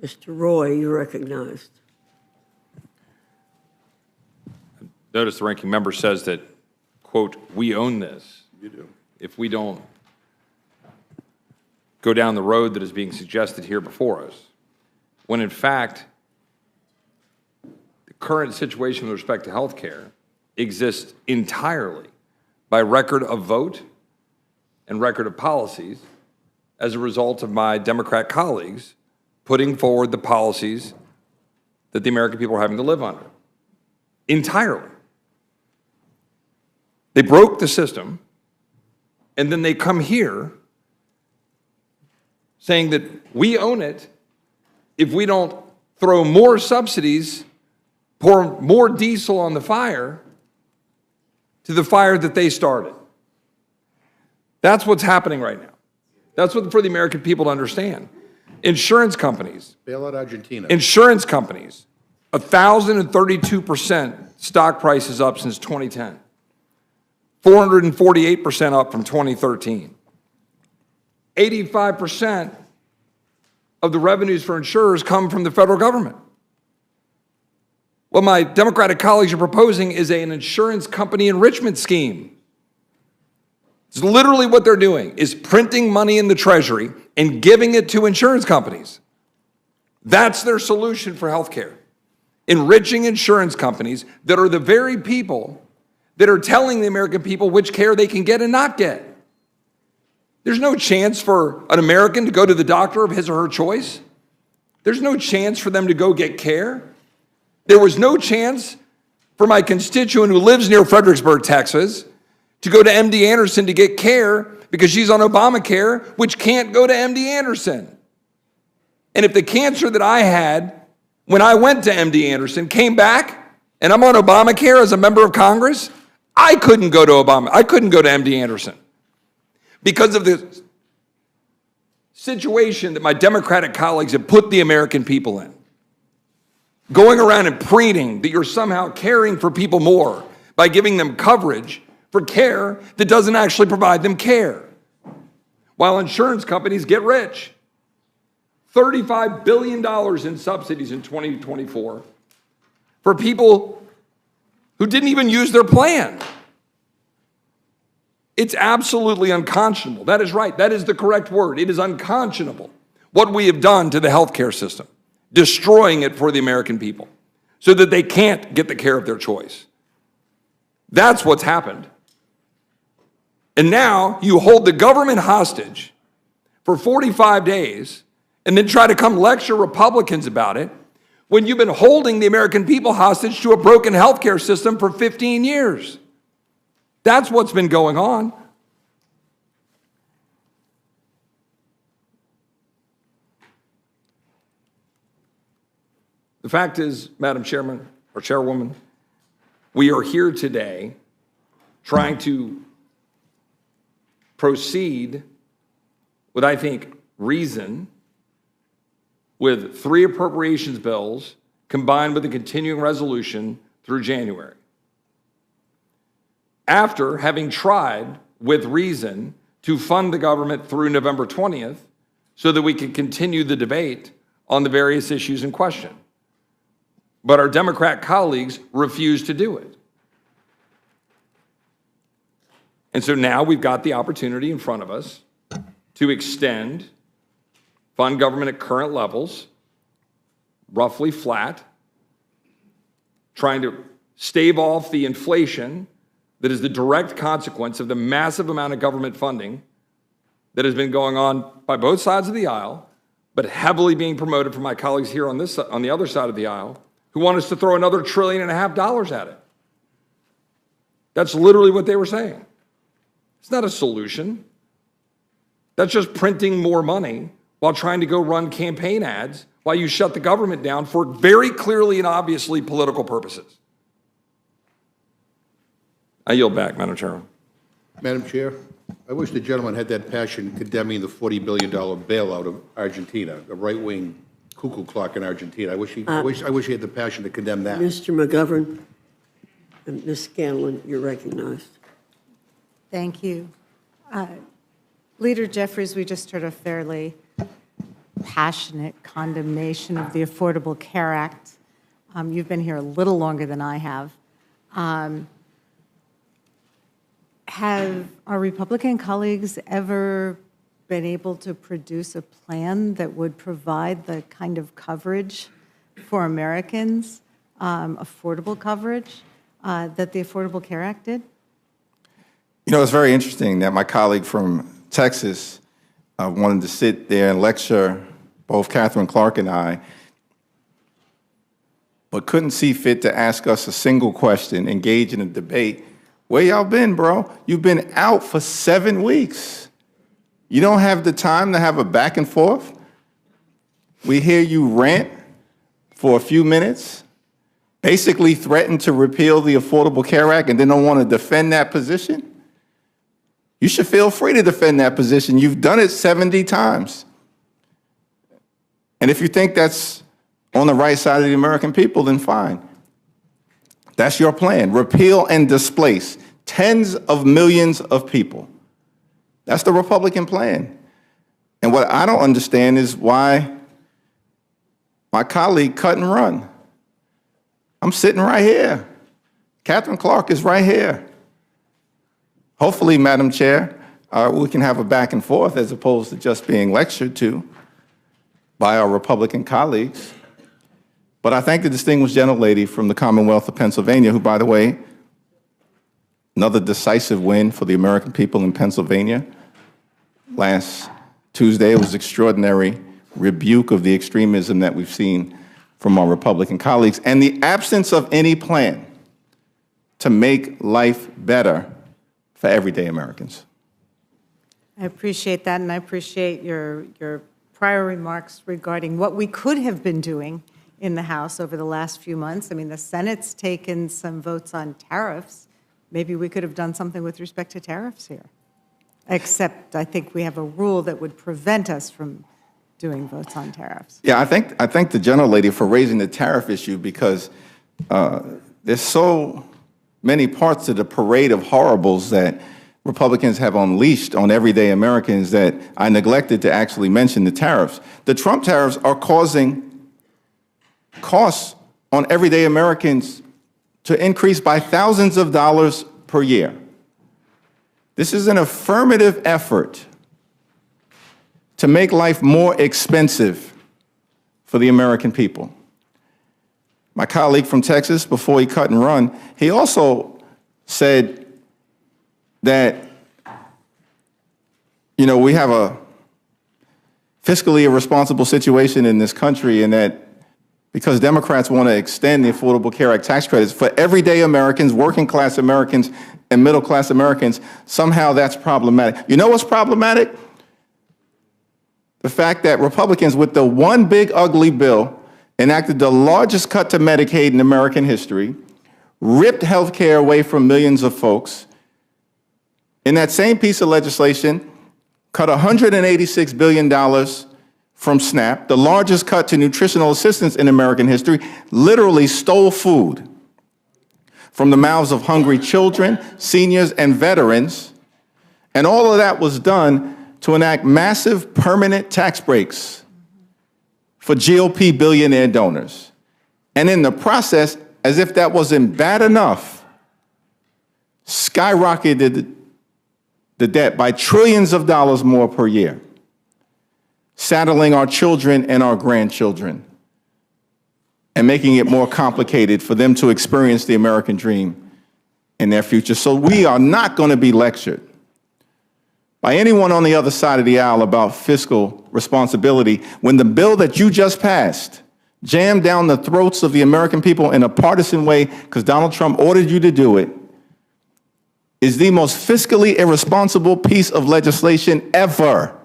Mr. Roy, you're recognized. Notice the ranking member says that, quote, we own this. You do. If we don't go down the road that is being suggested here before us, when in fact, the current situation with respect to health care exists entirely by record of vote and record of policies as a result of my Democrat colleagues putting forward the policies that the American people are having to live under. Entirely. They broke the system, and then they come here saying that we own it if we don't throw more subsidies, pour more diesel on the fire to the fire that they started. That's what's happening right now. That's what for the American people to understand. Insurance companies. Bail out Argentina. Insurance companies, 1,032% stock prices up since 2010. 448% up from 2013. 85% of the revenues for insurers come from the federal government. What my Democratic colleagues are proposing is an insurance company enrichment scheme. It's literally what they're doing, is printing money in the Treasury and giving it to insurance companies. That's their solution for health care. Enriching insurance companies that are the very people that are telling the American people which care they can get and not get. There's no chance for an American to go to the doctor of his or her choice. There's no chance for them to go get care. There was no chance for my constituent who lives near Fredericksburg, Texas, to go to MD Anderson to get care because she's on Obamacare, which can't go to MD Anderson. And if the cancer that I had when I went to MD Anderson came back and I'm on Obamacare as a member of Congress, I couldn't go to MD Anderson because of the situation that my Democratic colleagues have put the American people in. Going around and preening that you're somehow caring for people more by giving them coverage for care that doesn't actually provide them care. While insurance companies get rich. $35 billion in subsidies in 2024 for people who didn't even use their plan. It's absolutely unconscionable. That is right. That is the correct word. It is unconscionable what we have done to the healthcare system, destroying it for the American people so that they can't get the care of their choice. That's what's happened. And now you hold the government hostage for 45 days and then try to come lecture Republicans about it when you've been holding the American people hostage to a broken healthcare system for 15 years. That's what's been going on. The fact is, Madam Chairman or Chairwoman, we are here today trying to proceed with, I think, reason, with 3 appropriations bills combined with a continuing resolution through January. After having tried with reason to fund the government through November 20th so that we could continue the debate on the various issues in question. But our Democrat colleagues refused to do it. And so now we've got the opportunity in front of us to extend, fund government at current levels, roughly flat, trying to stave off the inflation that is the direct consequence of the massive amount of government funding that has been going on by both sides of the aisle, but heavily being promoted from my colleagues here on the other side of the aisle, who want us to throw another $1.5 trillion at it. That's literally what they were saying. It's not a solution. That's just printing more money while trying to go run campaign ads while you shut the government down for very clearly and obviously political purposes. I yield back, Madam Chairman. Madam Chair, I wish the gentleman had that passion condemning the $40 billion bailout of Argentina, the right-wing cuckoo clock in Argentina. I wish he had the passion to condemn that. Mr. McGovern and Ms. Scanlon, you're recognized. Thank you. Leader Jeffries, we just heard a fairly passionate condemnation of the Affordable Care Act. You've been here a little longer than I have. Have our Republican colleagues ever been able to produce a plan that would provide the kind of coverage for Americans, affordable coverage, that the Affordable Care Act did? You know, it's very interesting that my colleague from Texas wanted to sit there and lecture both Catherine Clark and I, but couldn't see fit to ask us a single question, engage in a debate. Where y'all been, bro? You've been out for 7 weeks. You don't have the time to have a back and forth? We hear you rant for a few minutes, basically threaten to repeal the Affordable Care Act, and then don't want to defend that position? You should feel free to defend that position. You've done it 70 times. And if you think that's on the right side of the American people, then fine. That's your plan. Repeal and displace tens of millions of people. That's the Republican plan. And what I don't understand is why my colleague cut and run. I'm sitting right here. Catherine Clark is right here. Hopefully, Madam Chair, we can have a back and forth as opposed to just being lectured to by our Republican colleagues. But I thank the distinguished gentlelady from the Commonwealth of Pennsylvania, who, by the way, another decisive win for the American people in Pennsylvania. Last Tuesday, it was extraordinary rebuke of the extremism that we've seen from our Republican colleagues and the absence of any plan to make life better for everyday Americans. I appreciate that, and I appreciate your prior remarks regarding what we could have been doing in the House over the last few months. I mean, the Senate's taken some votes on tariffs. Maybe we could have done something with respect to tariffs here. Except I think we have a rule that would prevent us from doing votes on tariffs. Yeah, I thank the gentlelady for raising the tariff issue because there's so many parts of the parade of horribles that Republicans have unleashed on everyday Americans that I neglected to actually mention the tariffs. The Trump tariffs are causing costs on everyday Americans to increase by thousands of dollars per year. This is an affirmative effort to make life more expensive for the American people. My colleague from Texas, before he cut and run, he also said that, you know, we have a fiscally irresponsible situation in this country and that because Democrats want to extend the Affordable Care Act tax credits for everyday Americans, working class Americans, and middle class Americans, somehow that's problematic. You know what's problematic? The fact that Republicans, with the one big ugly bill, enacted the largest cut to Medicaid in American history, ripped health care away from millions of folks. In that same piece of legislation, cut $186 billion from SNAP, the largest cut to nutritional assistance in American history, literally stole food from the mouths of hungry children, seniors, and veterans. And all of that was done to enact massive permanent tax breaks for GOP billionaire donors. And in the process, as if that wasn't bad enough, skyrocketed the debt by trillions of dollars more per year, saddling our children and our grandchildren and making it more complicated for them to experience the American dream in their future. So we are not going to be lectured by anyone on the other side of the aisle about fiscal responsibility when the bill that you just passed jammed down the throats of the American people in a partisan way because Donald Trump ordered you to do it is the most fiscally irresponsible piece of legislation ever.